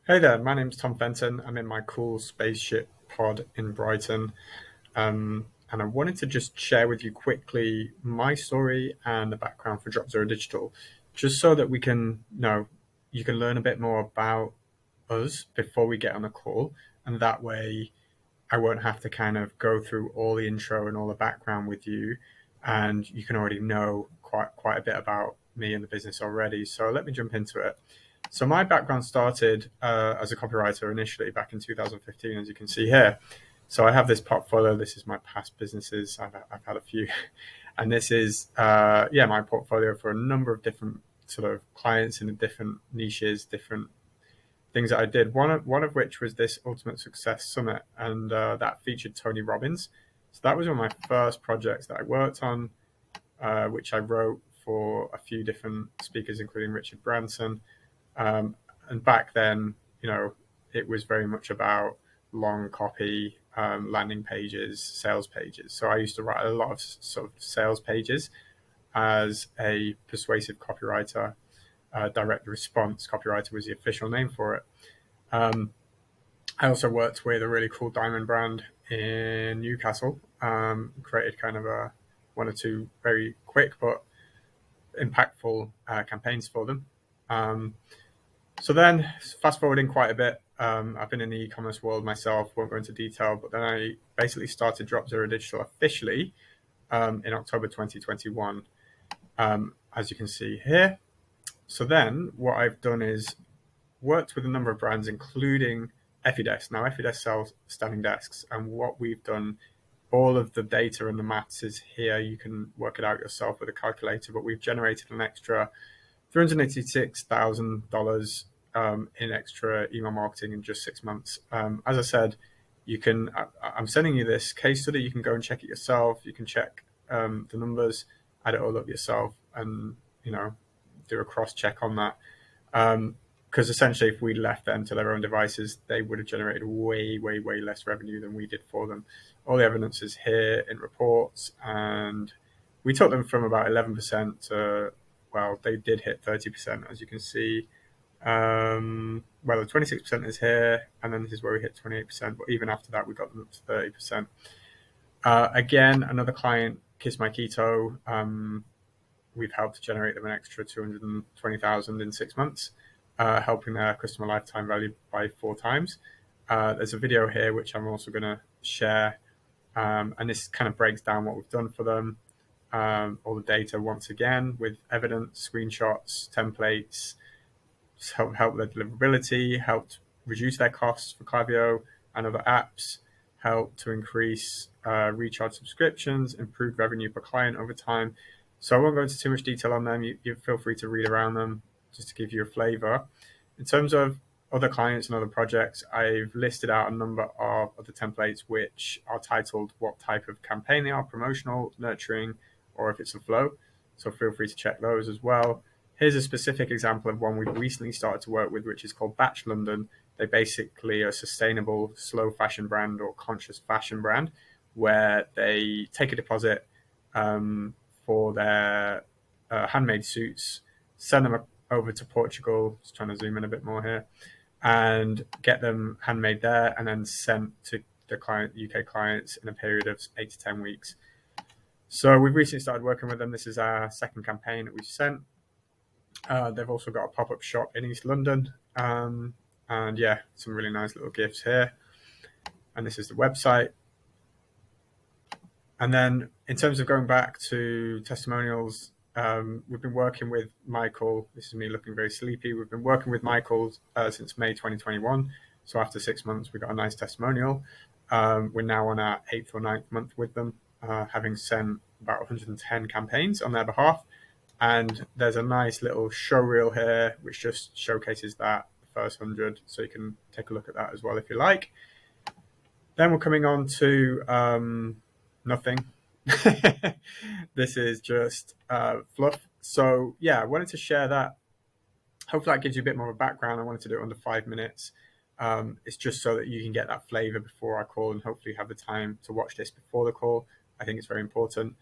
Hey there, my name's Tom Fenton. I'm in my cool spaceship pod in Brighton. And I wanted to just share with you quickly my story and the background for Drop Zero Digital, just so that you can learn a bit more about us before we get on a call. And that way I won't have to kind of go through all the intro and all the background with you. And you can already know quite a bit about me and the business already. So let me jump into it. So my background started as a copywriter initially back in 2015, as you can see here. So I have this portfolio. This is my past businesses. I've had a few, and this is my portfolio for a number of different sort of clients in the different niches, different things that I did. One of which was this Ultimate Success Summit, and that featured Tony Robbins. So that was one of my first projects that I worked on, which I wrote for a few different speakers, including Richard Branson. Um, and back then, it was very much about long copy, landing pages, sales pages. So I used to write a lot of sort of sales pages as a persuasive copywriter. Direct response copywriter was the official name for it. Um, I also worked with a really cool diamond brand in Newcastle. Created kind of a one or two very quick but impactful campaigns for them. Um, So then, fast forwarding quite a bit, I've been in the e-commerce world myself. Won't go into detail, but then I basically started Drop Zero Digital officially in October 2021, as you can see here. So then, what I've done is worked with a number of brands, including Effidesk. Now, Effidesk sells standing desks, and what we've done, all of the data and the maths is here. You can work it out yourself with a calculator, but we've generated an extra $386,000 in extra email marketing in just 6 months. As I said, I'm sending you this case study. You can go and check it yourself. You can check the numbers, add it all up yourself, and do a cross check on that. Because essentially, if we left them to their own devices, they would have generated way, way, way less revenue than we did for them. All the evidence is here in reports, and we took them from about 11% to, well, they did hit 30%, as you can see. Well, the 26% is here, and then this is where we hit 28%. But even after that, we got them up to 30%. Again, another client, Kiss My Keto, we've helped generate them an extra 220,000 in 6 months, helping their customer lifetime value by 4 times. There's a video here which I'm also going to share, and this kind of breaks down what we've done for them. All the data once again with evidence, screenshots, templates, help their deliverability, helped reduce their costs for Klaviyo and other apps, help to increase recharge subscriptions, improve revenue per client over time. So I won't go into too much detail on them. You feel free to read around them just to give you a flavor. In terms of other clients and other projects, I've listed out a number of other templates which are titled what type of campaign they are, promotional, nurturing, or if it's a flow. So feel free to check those as well. Here's a specific example of one we've recently started to work with, which is called Batch London. They basically are a sustainable, slow fashion brand or conscious fashion brand where they take a deposit for their handmade suits, send them over to Portugal, just trying to zoom in a bit more here, and get them handmade there and then sent to the UK clients in a period of 8 to 10 weeks. So we've recently started working with them. This is our second campaign that we've sent. They've also got a pop-up shop in East London. And yeah, some really nice little gifts here. And this is the website. And then in terms of going back to testimonials, we've been working with Michael. This is me looking very sleepy. We've been working with Michael since May 2021. So after 6 months, we got a nice testimonial. We're now on our 8th or 9th month with them, having sent about 110 campaigns on their behalf. And there's a nice little show reel here, which just showcases that first 100. So you can take a look at that as well if you like. Then we're coming on to nothing. This is just fluff. So yeah, I wanted to share that. Hopefully that gives you a bit more of a background. I wanted to do it under 5 minutes. It's just so that you can get that flavor before our call and hopefully have the time to watch this before the call. I think it's very important.